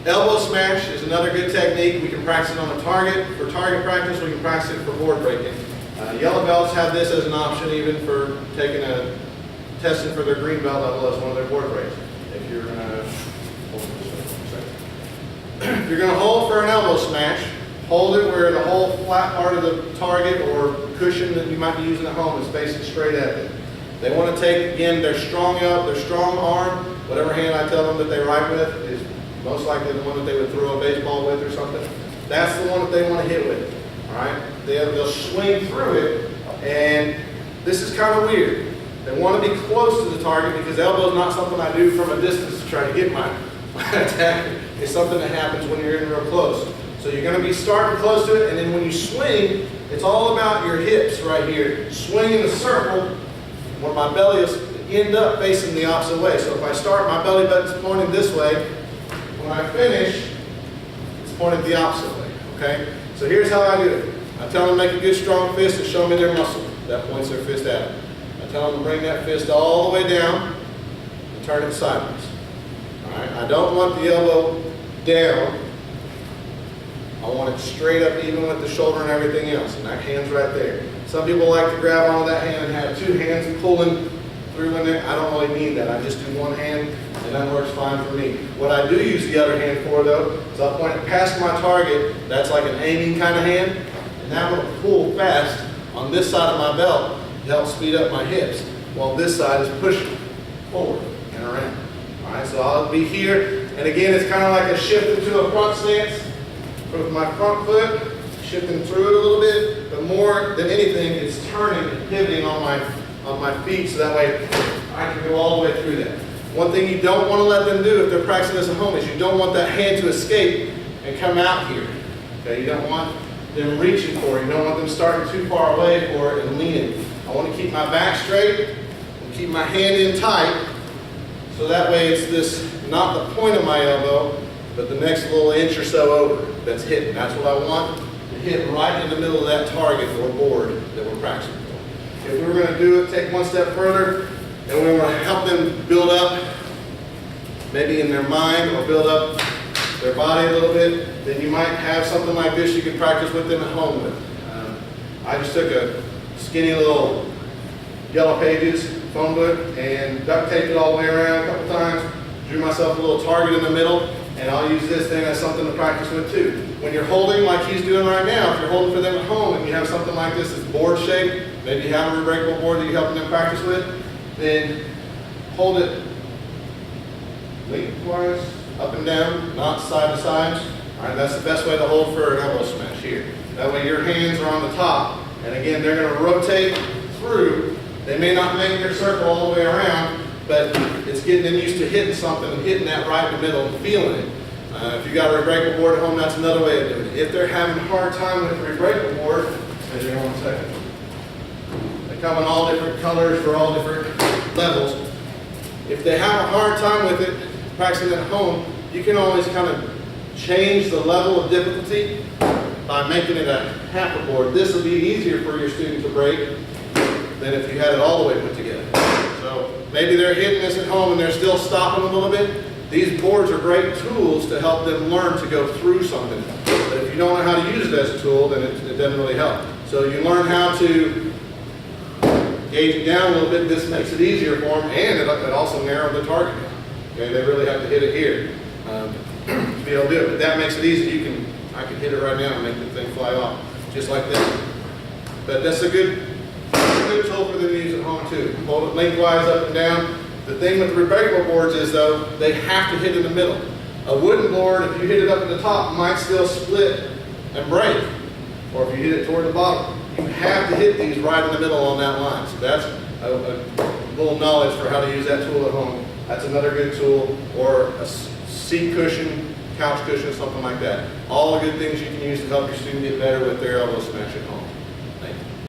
Elbow smash is another good technique. We can practice it on a target. For target practice, we can practice it for board breaking. Yellow belts have this as an option even for taking testing for their green belt level as one of their board breaks. If you're going to if you're going to hold for an elbow smash, hold it where the whole flat part of the target or cushion that you might be using at home is facing straight at them. They want to take, again, their strong arm, whatever hand I tell them that they right with is most likely the one that they would throw a baseball with or something. That's the one that they want to hit with. All right? They'll swing through it, and this is kind of weird. They want to be close to the target because elbow is not something I do from a distance to try to get my attack. It's something that happens when you're in real close. So you're going to be starting close to it, and then when you swing, it's all about your hips right here. Swing in a circle, where my belly will end up facing the opposite way. So if I start, my belly button's pointed this way. When I finish, it's pointed the opposite way, okay? So here's how I do it. I tell them to make a good strong fist and show me their muscle. That points their fist at them. I tell them to bring that fist all the way down and turn it sideways. All right? I don't want the elbow down. I want it straight up even with the shoulder and everything else, and that hand's right there. Some people like to grab onto that hand and have two hands pulling through in there. I don't really need that. I just do one hand, and that works fine for me. What I do use the other hand for, though, is I'll point it past my target. That's like an aiming kind of hand, and that will pull fast on this side of my belt to help speed up my hips, while this side is pushing forward and around. All right, so I'll be here, and again, it's kind of like a shift into a front stance with my front foot, shifting through it a little bit, but more than anything, it's turning and pivoting on my feet, so that way I can go all the way through that. One thing you don't want to let them do if they're practicing this at home is you don't want that hand to escape and come out here. Okay, you don't want them reaching for it. You don't want them starting too far away for it and leaning. I want to keep my back straight and keep my hand in tight, so that way it's this, not the point of my elbow, but the next little inch or so over that's hitting. That's what I want to hit right in the middle of that target or board that we're practicing for. If we were going to do it, take one step further, and we want to help them build up, maybe in their mind, or build up their body a little bit, then you might have something like this you can practice with them at home with. I just took a skinny little Yellow Pages phone book and duct taped it all the way around a couple times, drew myself a little target in the middle, and I'll use this thing as something to practice with too. When you're holding like he's doing right now, if you're holding for them at home and you have something like this that's board shaped, maybe you have a rebreakable board that you're helping them practice with, then hold it lengthwise, up and down, not side to side. All right, that's the best way to hold for an elbow smash here. That way your hands are on the top, and again, they're going to rotate through. They may not make their circle all the way around, but it's getting them used to hitting something and hitting that right in the middle and feeling it. If you've got a rebreakable board at home, that's another way of doing it. If they're having a hard time with the rebreakable board, measure in 1 second. They come in all different colors for all different levels. If they have a hard time with it, practicing at home, you can always kind of change the level of difficulty by making it a half a board. This will be easier for your student to break than if you had it all the way put together. So maybe they're hitting this at home and they're still stopping a little bit. These boards are great tools to help them learn to go through something. But if you don't know how to use it as a tool, then it doesn't really help. So you learn how to gauge it down a little bit. This makes it easier for them, and it also narrows the target down. Okay, they really have to hit it here to be able to do it. But that makes it easy. I can hit it right now and make the thing fly off, just like this. But that's a good tool for them to use at home too. Hold it lengthwise up and down. The thing with rebreakable boards is, though, they have to hit in the middle. A wooden board, if you hit it up at the top, might still split and break. Or if you hit it toward the bottom. You have to hit these right in the middle on that line. So that's a little knowledge for how to use that tool at home. That's another good tool. Or a seat cushion, couch cushion, something like that. All the good things you can use to help your student get better with their elbow smash at home.